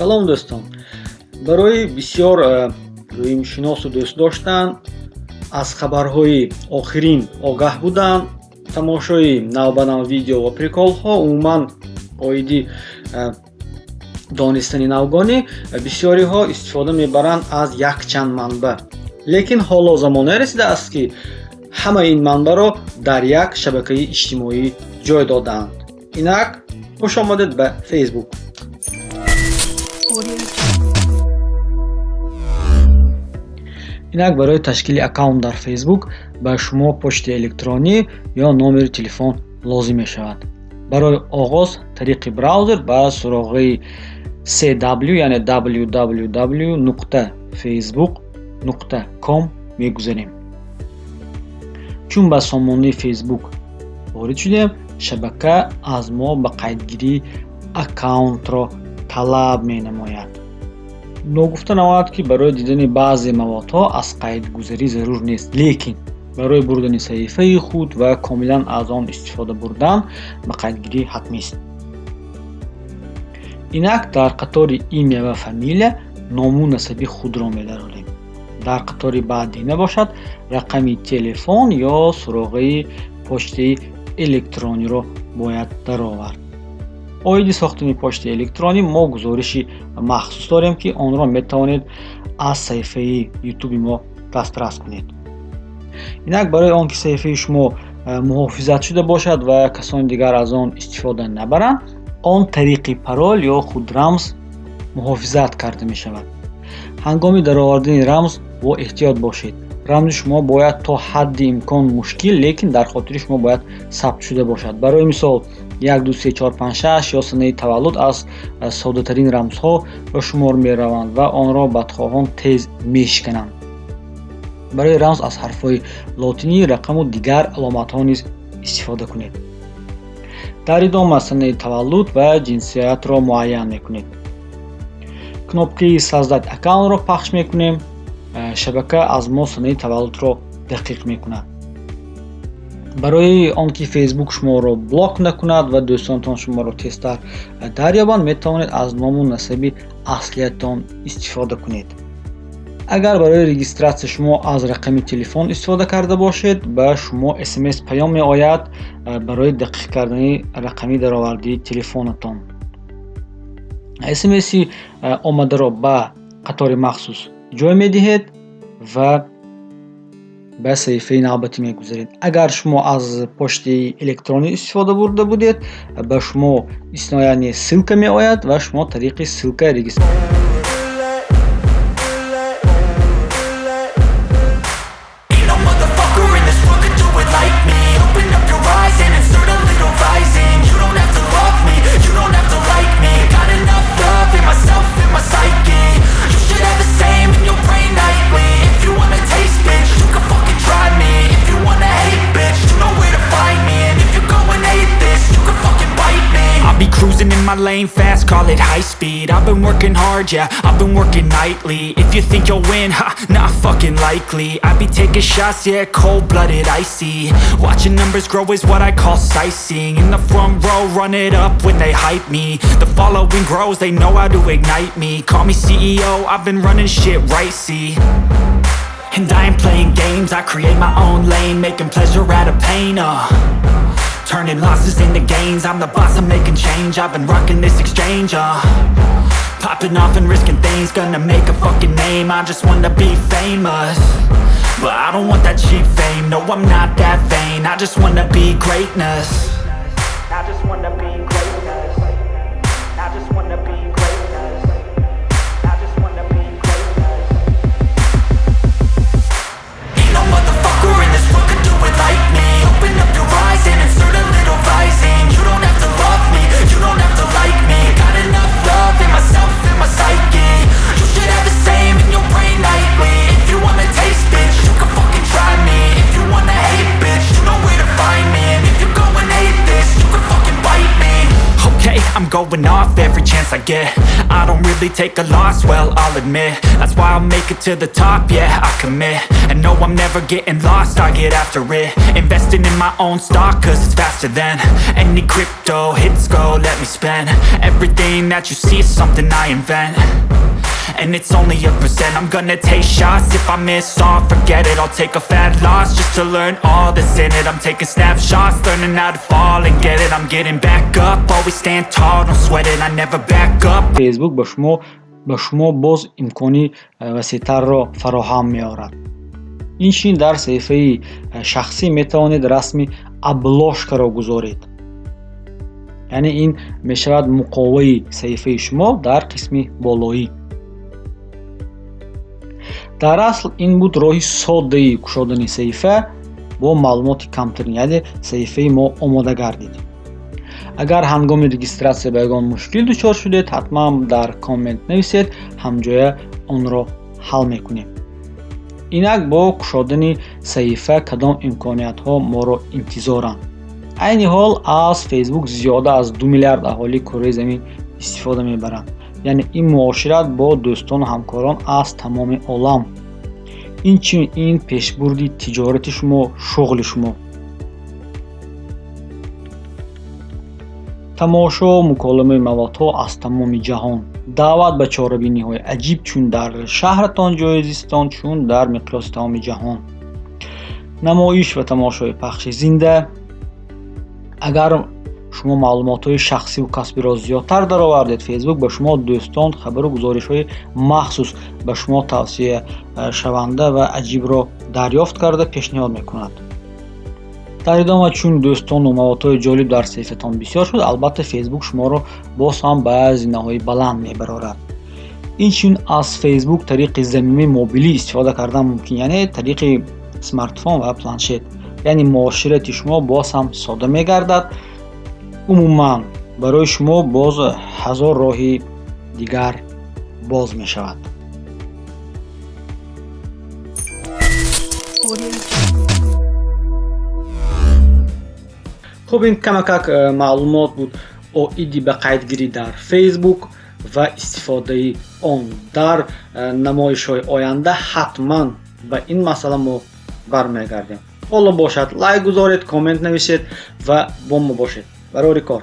салом дӯстон. Барои бисёр рӯимшиносу дӯстдоштан аз хабарҳои охирин огаҳ будан, тамошои навбанав видео ва приколҳо, умуман оиди донистани навгонӣ, бисёриҳо истифода мебаранд аз якчанд манбаъ. Лекин ҳоло замоне расидааст, ки ҳамаи ин манбаъро дар як шабакаи иҷтимоӣ ҷой додаанд. Инак хушомадед ба Facebook. инак барои ташкили аккаунт дар Facebook ба шумо почти электронӣ ё номери телефон лозим мешавад. Барои оғоз тариқи браузер ба суроғи cw яъне www.facebook.com мегузарем. чун ба сомонаи Facebook ворид шудем, шабака аз мо ба қайдгирии аккаунтро талаб менамояд. ногуфта намояд, ки барои дидани баъзе маводҳо аз қайдгузарӣ зарур нест, лекин барои бурдани саҳифаи худ ва комилан аз он истифода бурдан ба қайдгирӣ ҳатмист. инак дар қатори имя ва фамилия ному насаби худро медарорем. дар қатори баъдӣ мебошад рақами телефон ё суроғи почтаи электрониро бояд даровард. оиди сохтани почтаи электронӣ мо гузориши махсус дорем, ки онро метавонед аз саҳифаи YouTube мо дастрас кунед. инак барои он ки саҳифаи шумо муҳофизат шуда бошад ва касони дигар аз он истифода набаранд, он тариқи парол ё худрамз муҳофизат карда мешавад. ҳангоми даровардани рамз бо эҳтиёт бошед. рамзи шумо бояд то ҳадди имкон мушкил, лекин дар хотири шумо бояд сабт шуда бошад. барои мисол 1 2 3 4 5 6 ё санаи таваллуд аз соддатарин рамзҳо ба шумор мераванд ва онро бадхоҳон тез мешикананд. барои рамз аз ҳарфҳои лотинӣ, рақаму дигар аломатҳо низ истифода кунед. дар идома санаи таваллуд ва ҷинсиятро муайян мекунед. кнопкаи саздат аккаунтро пахш мекунем. шабака аз мо санаи таваллудро дақиқ мекунад. барои он ки Facebook шуморо блок накунад ва дӯстонатон шуморо тезтар дарёбанд, метавонед аз ному насаби аслиятон истифода кунед. агар барои регистратсия шумо аз рақами телефон истифода карда бошед, ба шумо SMS паём меояд барои дақиқ кардани рақами даровардии телефонатон. SMS-и омадаро ба қатори махсус ҷой медиҳед ва ба саҳифаи навбатӣ мегузаред. агар шумо аз почтаи электронӣ истифода бурда будед, ба шумо иснояни ссилка меояд ва шумо тариқи ссилка регистрация Cruising in my lane fast, call it high speed. I've been working hard, yeah, I've been working nightly. If you think you'll win, ha, not fucking likely. I be taking shots, yeah, cold-blooded, icy. Watching numbers grow is what I call sightseeing. In the front row, run it up when they hype me. The following grows, they know how to ignite me. Call me CEO, I've been running shit right, see. And I ain't playing games, I create my own lane, making pleasure out of pain, turning losses into gains. I'm the boss, I'm making change. I've been rocking this exchange, popping off and risking things. Gonna make a fucking name. I just wanna be famous, but I don't want that cheap fame. No, I'm not that vain. I just wanna be greatness. I just wanna be greatness. I just wanna be greatness. I just wanna be greatness. Ain't no motherfucker in this world could do it like me. Open up your eyes and insert a little rising. You don't have to love me, you don't have to like me. Got enough love in myself, in my psyche. You should have the same in your brain nightly. If you wanna taste, bitch, you can fucking try me. If you wanna hate, bitch, you know where to find me. And if you're going hate, going off every chance I get. I don't really take a loss, well, I'll admit. That's why I'll make it to the top, yeah, I commit. And no, I'm never getting lost, I get after it. Investing in my own stock, cause it's faster than any crypto hits go, let me spend. Everything that you see is something I invent, and it's only a percent. I'm gonna take shots, if I miss all, forget it. I'll take a fat loss just to learn all that's in it. I'm taking snapshots, learning how to fall and get it. I'm getting back up, always stand tall, don't sweat it, I never back up. فیسبوک به شما باز امکانی وسیع‌تر را فراهم می‌آورد. این چین در صفحه شخصی میتوانید رسمی ابلوشک را گذارید. یعنی این میشود مقاوی صفحه شما در قسم بالایی. در اصل این بود راهی ساده گشودن صفحه با معلومات کمترین، یعنی صفحه ما آماده گردید. اگر هنگام رجیستراسیون به یگان مشکل دچار شدید حتما در کامنت نویسید، همجای آن را حل میکنیم. اینک با گشودن صفحه کدام امکانیت ها ما را انتظارند. عین حال از فیسبوک زیاده از 2 میلیارد اهالی کره زمین استفاده میبرند. یعنی این معاشرت با دوستان و همکاران از تمام عالم. این پیشبردی تجارت شما، شغل شما. تماشا و مکالمه موادها از تمام جهان. دعوت به چاره‌بینی های عجیب چون در شهرتان جایز است، چون در مقیاس تمام جهان. نمایش و تماشای پخش زنده. اگر شما معلومات های شخصی و کسبی را زیادتر درآوردید، فیسبوک به شما دوستان خبر و گزارش های مخصوص به شما توصیه شونده و عجیب را دریافت کرده پیشنهاد میکند. در ادامه چون دوستان و مواد های جالب در صفحتان بسیار شد، البته فیسبوک شما را باز هم به هزینه‌های بلند میبرد. این چون از فیسبوک طریق ضمیمه موبیلی استفاده کردن ممکن، یعنی طریق سمارت فون و پلانشت. یعنی معاشرت شما باز هم ساده میگردد. عموما برای شما باز 1000 راه دیگر باز می شود. خب این کمک معلومات بود آیدی به قیدگیری در فیسبوک و استفاده آن. در نمایش های آینده حتما به این مسئله ما برمیگردیم. حالا باشد لایک گذارید، کامنت نویسید و با ما باشید برای کار.